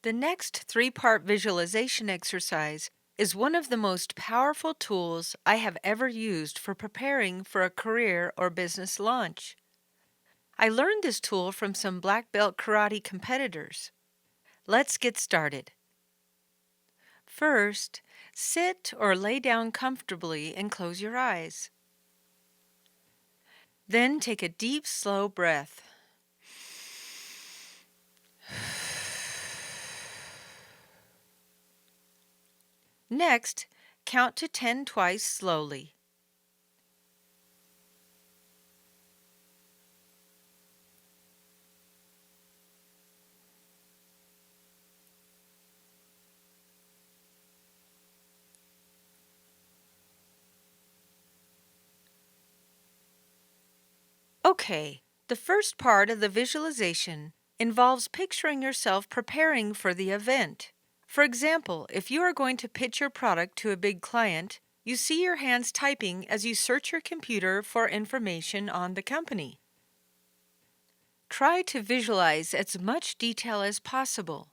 The next three-part visualization exercise is one of the most powerful tools I have ever used for preparing for a career or business launch. I learned this tool from some black belt karate competitors. Let's get started. First, sit or lay down comfortably and close your eyes. Then take a deep, slow breath. Next, count to 10 twice slowly. Okay, the first part of the visualization involves picturing yourself preparing for the event. For example, if you are going to pitch your product to a big client, you see your hands typing as you search your computer for information on the company. Try to visualize as much detail as possible.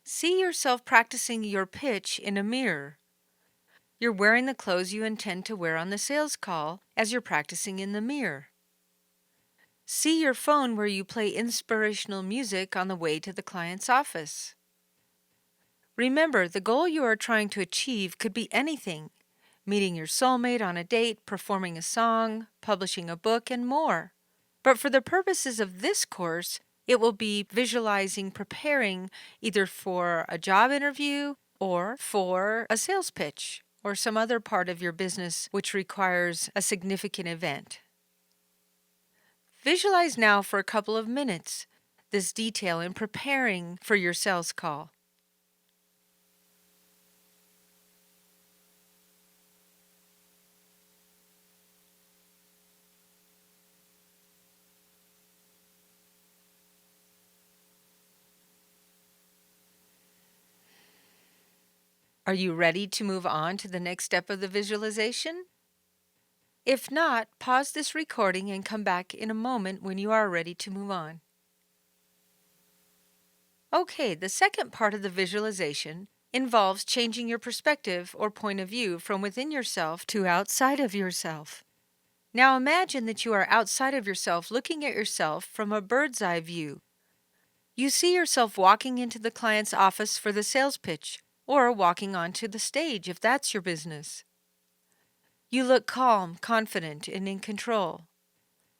See yourself practicing your pitch in a mirror. You're wearing the clothes you intend to wear on the sales call as you're practicing in the mirror. See your phone where you play inspirational music on the way to the client's office. Remember, the goal you are trying to achieve could be anything: meeting your soulmate on a date, performing a song, publishing a book, and more. But for the purposes of this course, it will be visualizing preparing either for a job interview or for a sales pitch or some other part of your business which requires a significant event. Visualize now for a couple of minutes this detail in preparing for your sales call. Are you ready to move on to the next step of the visualization? If not, pause this recording and come back in a moment when you are ready to move on. Okay, the second part of the visualization involves changing your perspective or point of view from within yourself to outside of yourself. Now imagine that you are outside of yourself looking at yourself from a bird's eye view. You see yourself walking into the client's office for the sales pitch, or walking onto the stage if that's your business. You look calm, confident, and in control.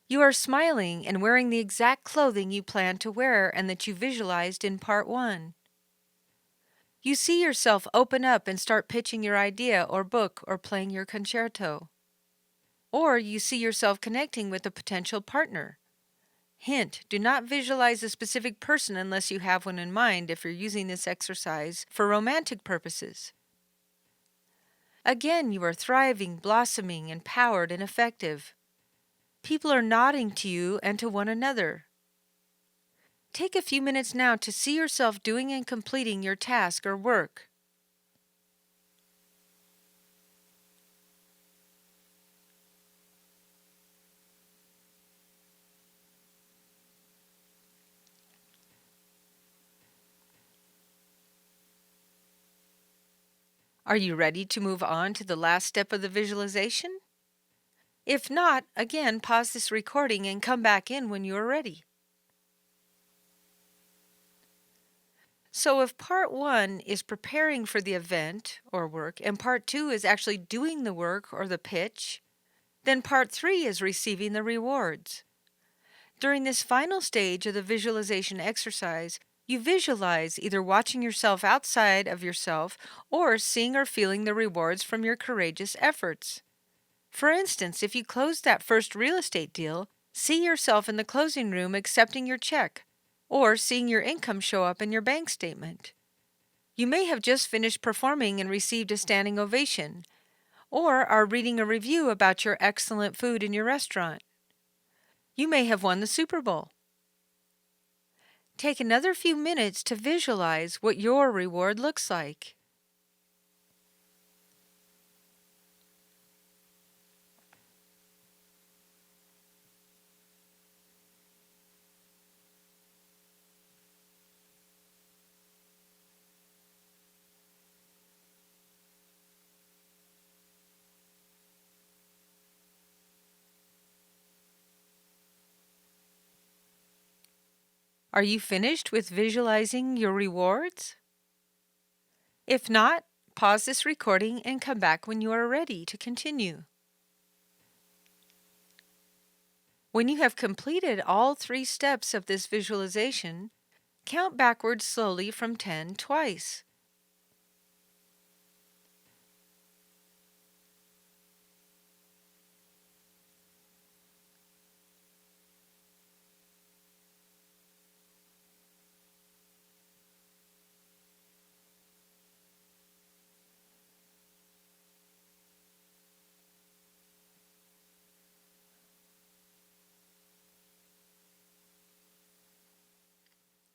You are smiling and wearing the exact clothing you plan to wear and that you visualized in part 1. You see yourself open up and start pitching your idea or book or playing your concerto. Or you see yourself connecting with a potential partner. Hint: do not visualize a specific person unless you have one in mind if you're using this exercise for romantic purposes. Again, you are thriving, blossoming, empowered, and effective. People are nodding to you and to one another. Take a few minutes now to see yourself doing and completing your task or work. Are you ready to move on to the last step of the visualization? If not, again, pause this recording and come back in when you are ready. So if part 1 is preparing for the event or work, and part 2 is actually doing the work or the pitch, then part 3 is receiving the rewards. During this final stage of the visualization exercise, you visualize either watching yourself outside of yourself or seeing or feeling the rewards from your courageous efforts. For instance, if you closed that first real estate deal, see yourself in the closing room accepting your check or seeing your income show up in your bank statement. You may have just finished performing and received a standing ovation, or are reading a review about your excellent food in your restaurant. You may have won the Super Bowl. Take another few minutes to visualize what your reward looks like. Are you finished with visualizing your rewards? If not, pause this recording and come back when you are ready to continue. When you have completed all 3 steps of this visualization, count backwards slowly from 10 twice.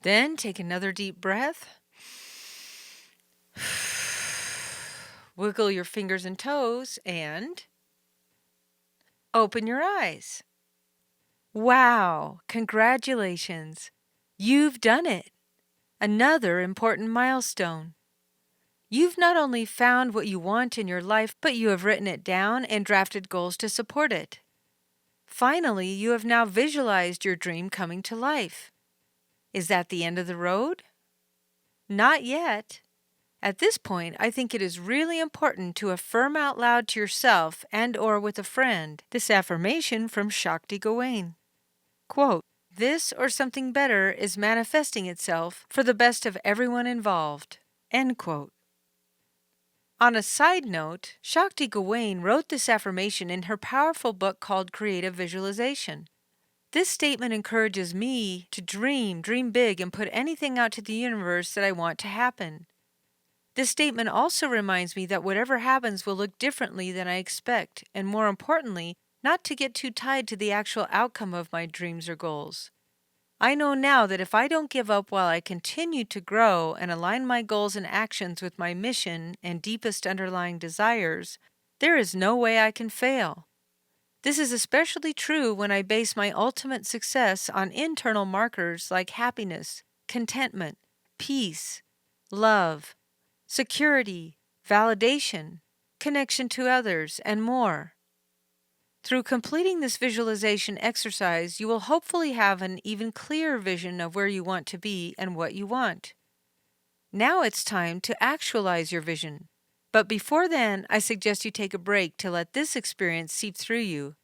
Then take another deep breath. Wiggle your fingers and toes and open your eyes. Wow! Congratulations! You've done it! Another important milestone. You've not only found what you want in your life, but you have written it down and drafted goals to support it. Finally, you have now visualized your dream coming to life. Is that the end of the road? Not yet. At this point, I think it is really important to affirm out loud to yourself and/or with a friend this affirmation from Shakti Gawain. Quote, "This or something better is manifesting itself for the best of everyone involved." End quote. On a side note, Shakti Gawain wrote this affirmation in her powerful book called Creative Visualization. This statement encourages me to dream big, and put anything out to the universe that I want to happen. This statement also reminds me that whatever happens will look differently than I expect, and more importantly, not to get too tied to the actual outcome of my dreams or goals. I know now that if I don't give up while I continue to grow and align my goals and actions with my mission and deepest underlying desires, there is no way I can fail. This is especially true when I base my ultimate success on internal markers like happiness, contentment, peace, love, security, validation, connection to others, and more. Through completing this visualization exercise, you will hopefully have an even clearer vision of where you want to be and what you want. Now it's time to actualize your vision. But before then, I suggest you take a break to let this experience seep through you.